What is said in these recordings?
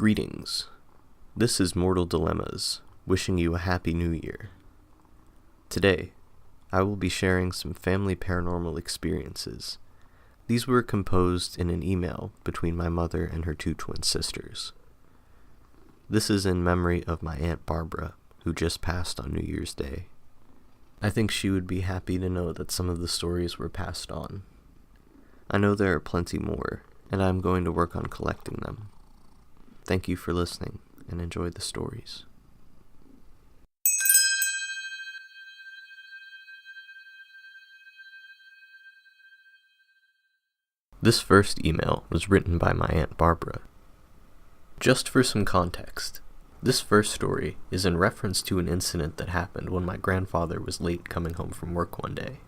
Greetings. This is Mortal Dilemmas, wishing you a happy new year. Today, I will be sharing some family paranormal experiences. These were composed in an email between my mother and her two twin sisters. This is in memory of my Aunt Barbara, who just passed on New Year's Day. I think she would be happy to know that some of the stories were passed on. I know there are plenty more, and I'm going to work on collecting them. Thank you for listening, and enjoy the stories. This first email was written by my Aunt Barbara. Just for some context, this first story is in reference to an incident that happened when my grandfather was late coming home from work one day.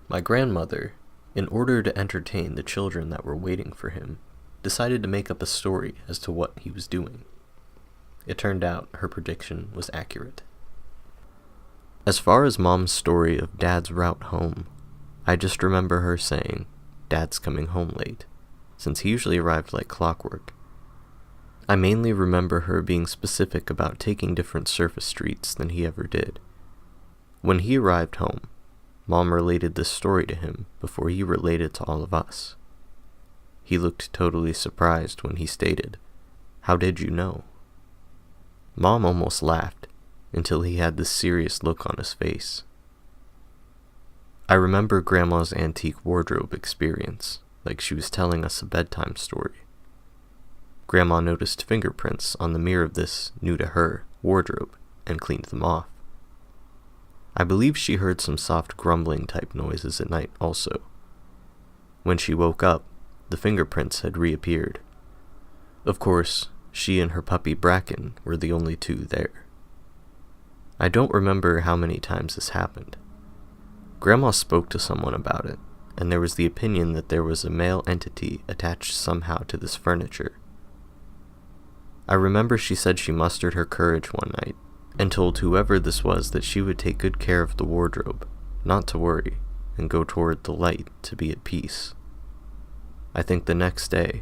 My grandmother, in order to entertain the children that were waiting for him, decided to make up a story as to what he was doing. It turned out her prediction was accurate. As far as Mom's story of Dad's route home, I just remember her saying, "Dad's coming home late," since he usually arrived like clockwork. I mainly remember her being specific about taking different surface streets than he ever did. When he arrived home, Mom related this story to him before he related to all of us. He looked totally surprised when he stated, "How did you know?" Mom almost laughed until he had this serious look on his face. I remember Grandma's antique wardrobe experience, like she was telling us a bedtime story. Grandma noticed fingerprints on the mirror of this, new to her, wardrobe and cleaned them off. I believe she heard some soft grumbling type noises at night also. When she woke up, the fingerprints had reappeared. Of course, she and her puppy Bracken were the only two there. I don't remember how many times this happened. Grandma spoke to someone about it, and there was the opinion that there was a male entity attached somehow to this furniture. I remember she said she mustered her courage one night and told whoever this was that she would take good care of the wardrobe, not to worry, and go toward the light to be at peace. I think the next day,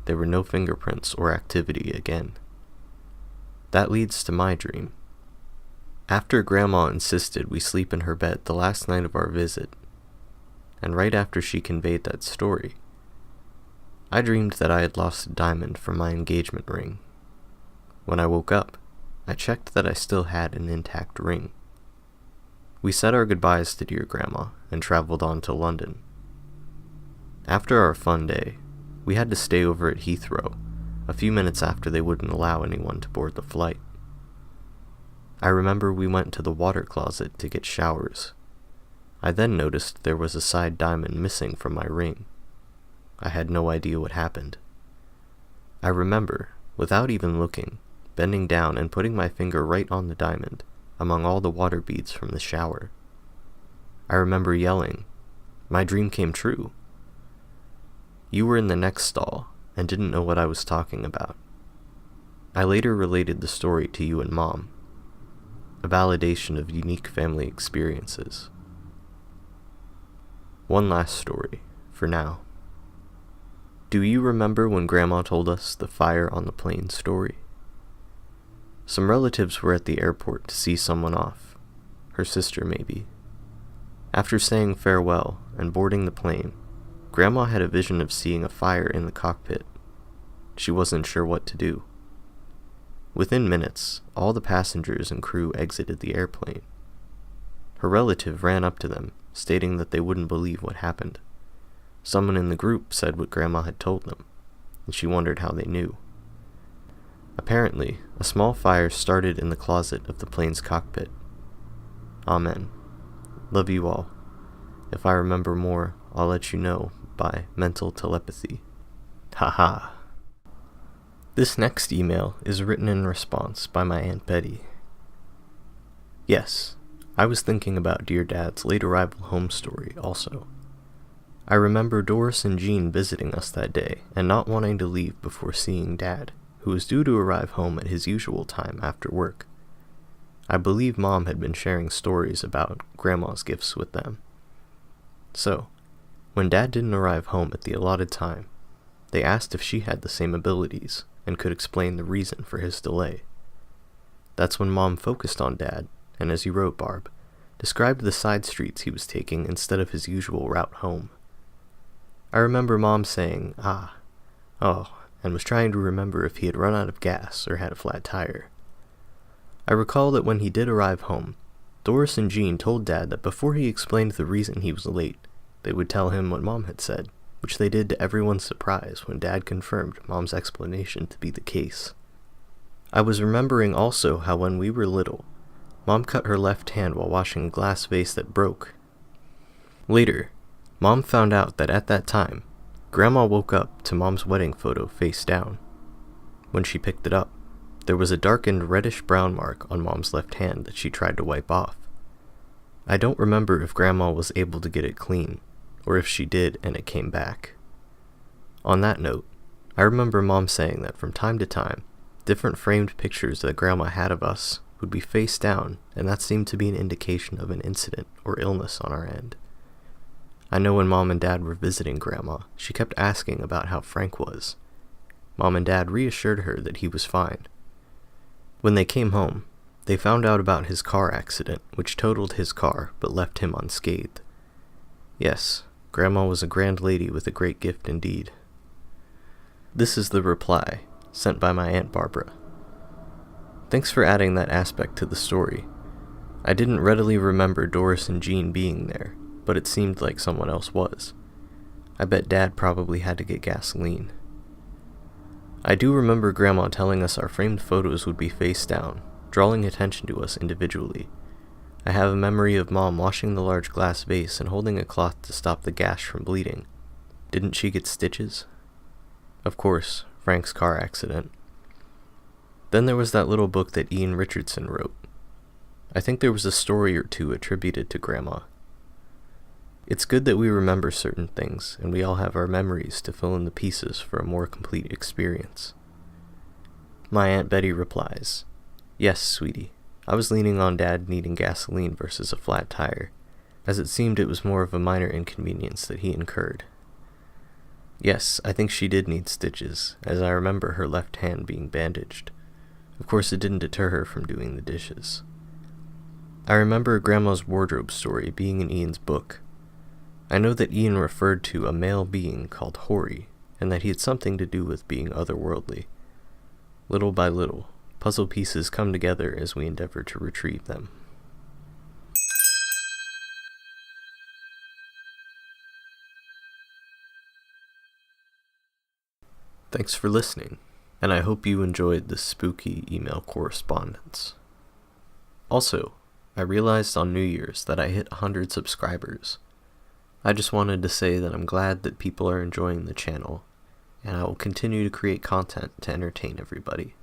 there were no fingerprints or activity again. That leads to my dream. After Grandma insisted we sleep in her bed the last night of our visit, and right after she conveyed that story, I dreamed that I had lost a diamond from my engagement ring. When I woke up, I checked that I still had an intact ring. We said our goodbyes to dear Grandma and traveled on to London. After our fun day, we had to stay over at Heathrow a few minutes after they wouldn't allow anyone to board the flight. I remember we went to the water closet to get showers. I then noticed there was a side diamond missing from my ring. I had no idea what happened. I remember, without even looking, bending down and putting my finger right on the diamond, among all the water beads from the shower. I remember yelling, "My dream came true." You were in the next stall, and didn't know what I was talking about. I later related the story to you and Mom. A validation of unique family experiences. One last story, for now. Do you remember when Grandma told us the fire on the plane story? Some relatives were at the airport to see someone off, her sister maybe. After saying farewell and boarding the plane, Grandma had a vision of seeing a fire in the cockpit. She wasn't sure what to do. Within minutes, all the passengers and crew exited the airplane. Her relative ran up to them, stating that they wouldn't believe what happened. Someone in the group said what Grandma had told them, and she wondered how they knew. Apparently, a small fire started in the closet of the plane's cockpit. Amen. Love you all. If I remember more, I'll let you know by mental telepathy. Haha. This next email is written in response by my Aunt Betty. Yes, I was thinking about dear Dad's late arrival home story also. I remember Doris and Jean visiting us that day and not wanting to leave before seeing Dad, who was due to arrive home at his usual time after work. I believe Mom had been sharing stories about Grandma's gifts with them. So, when Dad didn't arrive home at the allotted time, they asked if she had the same abilities, and could explain the reason for his delay. That's when Mom focused on Dad, and as you wrote, Barb, described the side streets he was taking instead of his usual route home. I remember Mom saying, oh, and was trying to remember if he had run out of gas or had a flat tire. I recall that when he did arrive home, Doris and Jean told Dad that before he explained the reason he was late, they would tell him what Mom had said, which they did to everyone's surprise when Dad confirmed Mom's explanation to be the case. I was remembering also how when we were little, Mom cut her left hand while washing a glass vase that broke. Later, Mom found out that at that time, Grandma woke up to Mom's wedding photo face down. When she picked it up, there was a darkened reddish-brown mark on Mom's left hand that she tried to wipe off. I don't remember if Grandma was able to get it clean, or if she did and it came back. On that note, I remember Mom saying that from time to time, different framed pictures that Grandma had of us would be face down, and that seemed to be an indication of an incident or illness on our end. I know when Mom and Dad were visiting Grandma, she kept asking about how Frank was. Mom and Dad reassured her that he was fine. When they came home, they found out about his car accident, which totaled his car but left him unscathed. Yes, Grandma was a grand lady with a great gift indeed. This is the reply, sent by my Aunt Barbara. Thanks for adding that aspect to the story. I didn't readily remember Doris and Jean being there, but it seemed like someone else was. I bet Dad probably had to get gasoline. I do remember Grandma telling us our framed photos would be face down, drawing attention to us individually. I have a memory of Mom washing the large glass vase and holding a cloth to stop the gash from bleeding. Didn't she get stitches? Of course, Frank's car accident. Then there was that little book that Ian Richardson wrote. I think there was a story or two attributed to Grandma. It's good that we remember certain things, and we all have our memories to fill in the pieces for a more complete experience. My Aunt Betty replies, Yes, sweetie, I was leaning on Dad needing gasoline versus a flat tire, as it seemed it was more of a minor inconvenience that he incurred. Yes, I think she did need stitches, as I remember her left hand being bandaged. Of course, it didn't deter her from doing the dishes. I remember Grandma's wardrobe story being in Ian's book. I know that Ian referred to a male being called Hori, and that he had something to do with being otherworldly. Little by little, puzzle pieces come together as we endeavor to retrieve them. Thanks for listening, and I hope you enjoyed this spooky email correspondence. Also, I realized on New Year's that I hit 100 subscribers. I just wanted to say that I'm glad that people are enjoying the channel, and I will continue to create content to entertain everybody.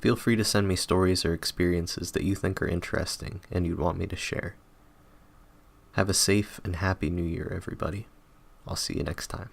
Feel free to send me stories or experiences that you think are interesting and you'd want me to share. Have a safe and happy New Year, everybody. I'll see you next time.